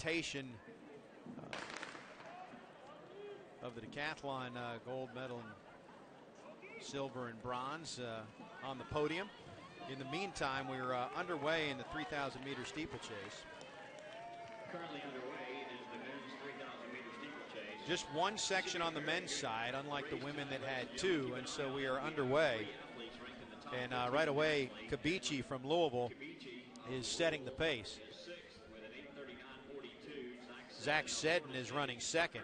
presentation of the decathlon gold medal and silver and bronze on the podium. In the meantime, we're underway in the 3,000-meter steeplechase. Currently underway is the men's 3,000-meter steeplechase. Just one section on the men's side, unlike the women that had two, and so we are underway. And right away, Kibichiy from Louisville is setting the pace. Zach Seddon is running second.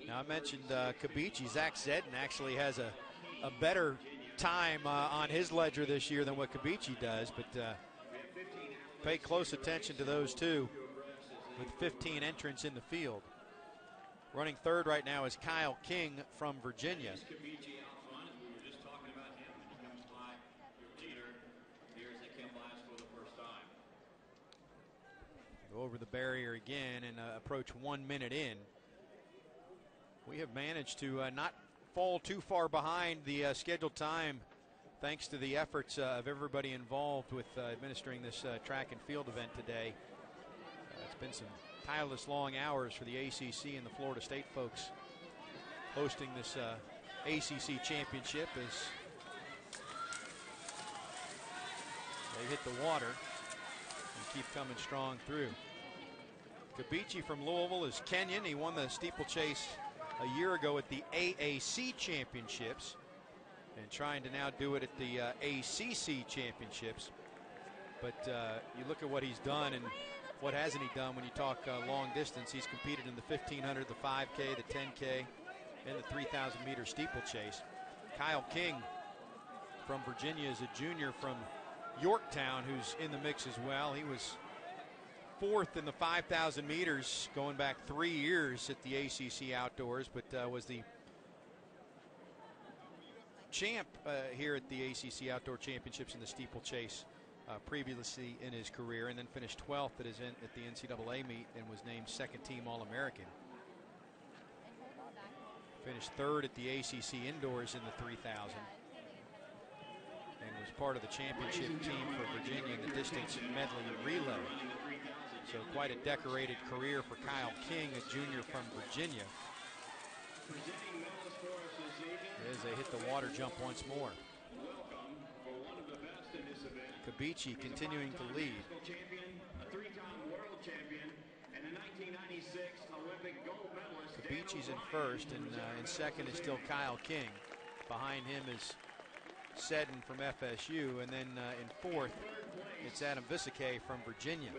Now, I mentioned Kibichiy. Zach Seddon actually has a better time on his ledger this year than what Kibichiy does, but pay close attention to those two with 15 entrants in the field. Running third right now is Kyle King from Virginia. Go over the barrier again and approach 1 minute in. We have managed to not fall too far behind the scheduled time thanks to the efforts of everybody involved with administering this track and field event today. It's been some tireless long hours for the ACC and the Florida State folks hosting this ACC championship as they hit the water and keep coming strong through. Kibichiy from Louisville is Kenyan. He won the steeplechase a year ago at the AAC championships and trying to now do it at the ACC championships. But you look at what he's done and what hasn't he done when you talk long distance. He's competed in the 1500, the 5K, the 10K, and the 3,000-meter steeplechase. Kyle King from Virginia is a junior from Yorktown who's in the mix as well. He was fourth in the 5,000 meters going back 3 years at the ACC Outdoors, but was the champ here at the ACC Outdoor Championships in the steeplechase previously in his career, and then finished 12th at the NCAA meet and was named second team All-American. Finished third at the ACC Indoors in the 3,000 and was part of the championship team for Virginia in the distance medley and relay. So quite a decorated career for Kyle King, a junior from Virginia, as they hit the water jump once more. Kibichiy continuing to lead. Kibichiy's in first, and in second is still Kyle King. Behind him is Seddon from FSU, and then in fourth, it's Visokay from Virginia.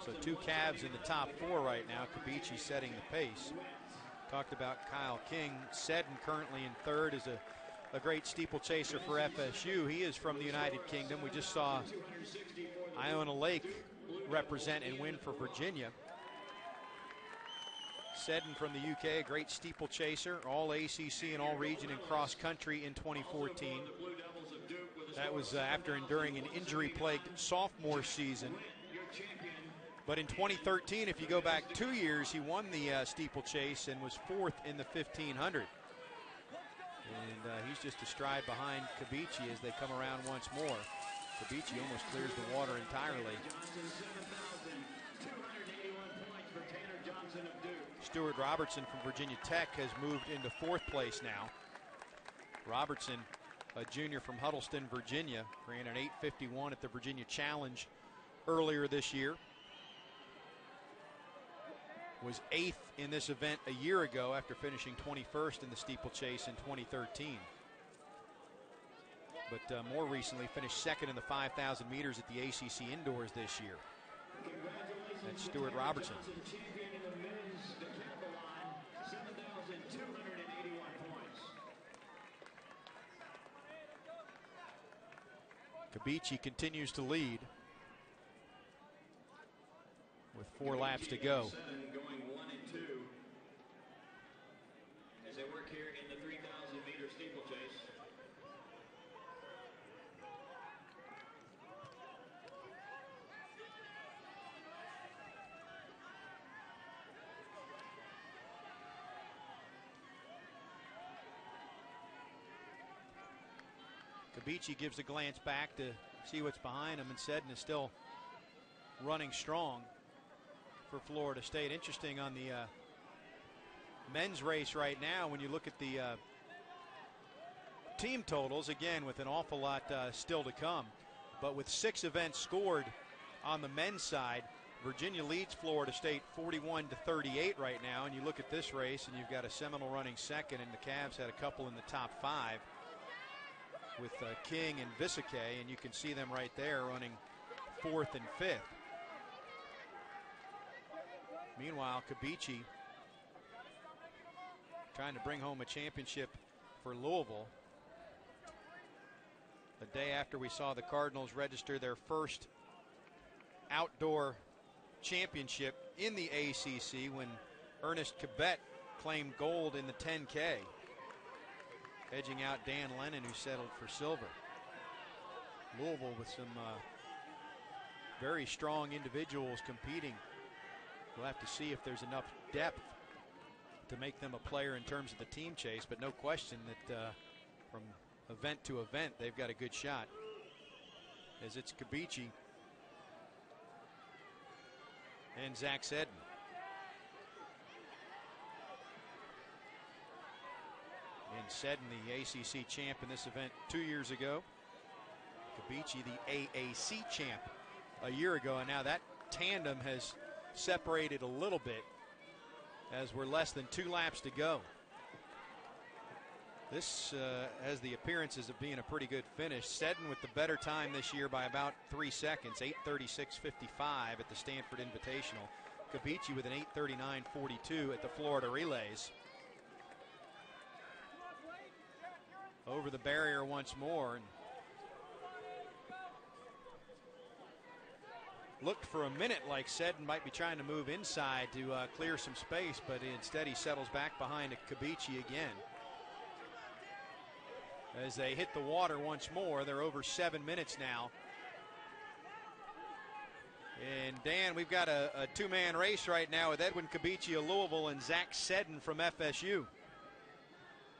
So two Cavs in the top four right now. Kibichiy setting the pace. Talked about Kyle King. Seddon currently in third, is a great steeplechaser for FSU. He is from the United Kingdom. We just saw Iona Lake represent and win for Virginia. Seddon from the UK, a great steeplechaser, all ACC and all region and cross country in 2014. That was after enduring an injury-plagued sophomore season. But in 2013, if you go back 2 years, he won the steeplechase and was fourth in the 1500. And he's just a stride behind Kibichiy as they come around once more. Kibichiy almost clears the water entirely. Stuart Robertson from Virginia Tech has moved into fourth place now. Robertson, a junior from Huddleston, Virginia, ran an 8:51 at the Virginia Challenge earlier this year. Was eighth in this event a year ago after finishing 21st in the steeplechase in 2013. But more recently finished second in the 5,000 meters at the ACC Indoors this year. That's Stuart Robertson. Kibichiy continues to lead with 4 laps to go. Going 1 and 2 as they work here in the 3,000-meter steeplechase. Kibichiy gives a glance back to see what's behind him, and Seddon is still running strong. for Florida State. Interesting on the men's race right now when you look at the team totals, again with an awful lot still to come, but with 6 events scored on the men's side, Virginia leads Florida State 41-38 right now. And you look at this race and you've got a Seminole running second, and the Cavs had a couple in the top 5 with King and Visokay, and you can see them right there running 4th and 5th. Meanwhile, Kibichiy trying to bring home a championship for Louisville. The day after we saw the Cardinals register their first outdoor championship in the ACC when Ernest Kibichiy claimed gold in the 10K, edging out Dan Lennon, who settled for silver. Louisville with some very strong individuals competing. We'll have to see if there's enough depth to make them a player in terms of the team chase, but no question that from event to event they've got a good shot, as it's Kibichiy and Zach Seddon. And Seddon, the ACC champ in this event 2 years ago. Kibichiy, the AAC champ a year ago, and now that tandem has separated a little bit as we're less than 2 laps to go. This has the appearances of being a pretty good finish. Seddon with the better time this year by about 3 seconds, 8:36.55 at the Stanford Invitational. Kibichiy with an 8:39.42 at the Florida Relays. Over the barrier once more. And looked for a minute like Seddon might be trying to move inside to clear some space, but instead he settles back behind Kibichiy again. As they hit the water once more, they're over 7 minutes now. And Dan, we've got a 2-man race right now with Edwin Kibichiy of Louisville and Zach Seddon from FSU.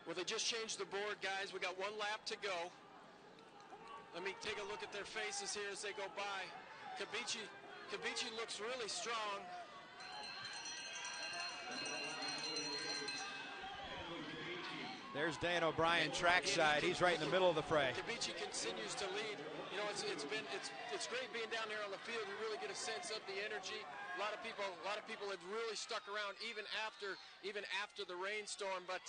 Well, they just changed the board, guys. We got 1 lap to go. Let me take a look at their faces here as they go by. Kibichiy looks really strong. There's Dan O'Brien trackside. He's right in the middle of the fray. Kibichiy continues to lead. You know, it's great being down here on the field. You really get a sense of the energy. A lot of people have really stuck around even after the rainstorm. But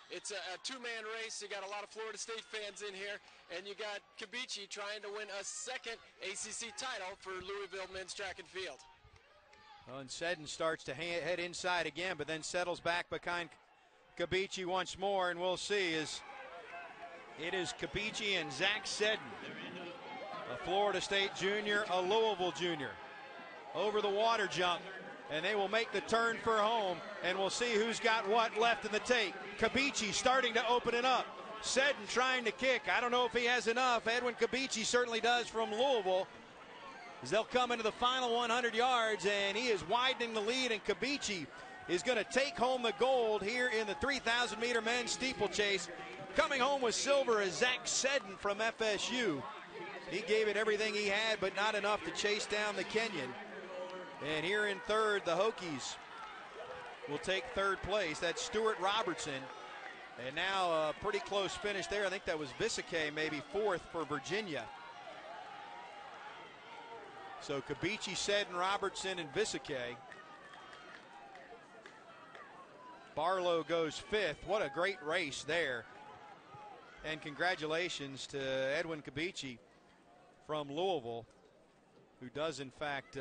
it's a 2-man race. You got a lot of Florida State fans in here, and you got Kibichiy trying to win a 2nd ACC title for Louisville men's track and field. Well, and Seddon starts to head inside again, but then settles back behind Kibichiy once more, and we'll see as it is Kibichiy and Zach Seddon, a Florida State junior, a Louisville junior, over the water jump, and they will make the turn for home, and we'll see who's got what left in the tank. Kibichiy starting to open it up. Seddon trying to kick. I don't know if he has enough. Edwin Kibichiy certainly does from Louisville, as they'll come into the final 100 yards, and he is widening the lead, and Kibichiy is going to take home the gold here in the 3,000-meter men's steeplechase. Coming home with silver is Zach Seddon from FSU. He gave it everything he had, but not enough to chase down the Kenyan. And here in third, the Hokies will take 3rd place. That's Stuart Robertson. And now a pretty close finish there. I think that was Visokay, maybe 4th for Virginia. So Kibichiy, Seddon, Robertson, and Visokay. Barlow goes 5th. What a great race there. And congratulations to Edwin Kibichiy from Louisville, who does in fact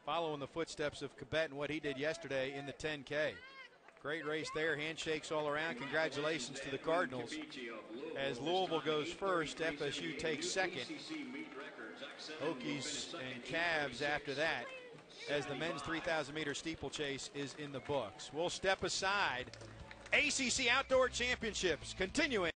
follow in the footsteps of Kibichiy and what he did yesterday in the 10K. Great race there. Handshakes all around. Congratulations to the Cardinals. As Louisville goes first, FSU takes 2nd. Hokies and Cavs after that, as the men's 3,000-meter steeplechase is in the books. We'll step aside. ACC Outdoor Championships continuing.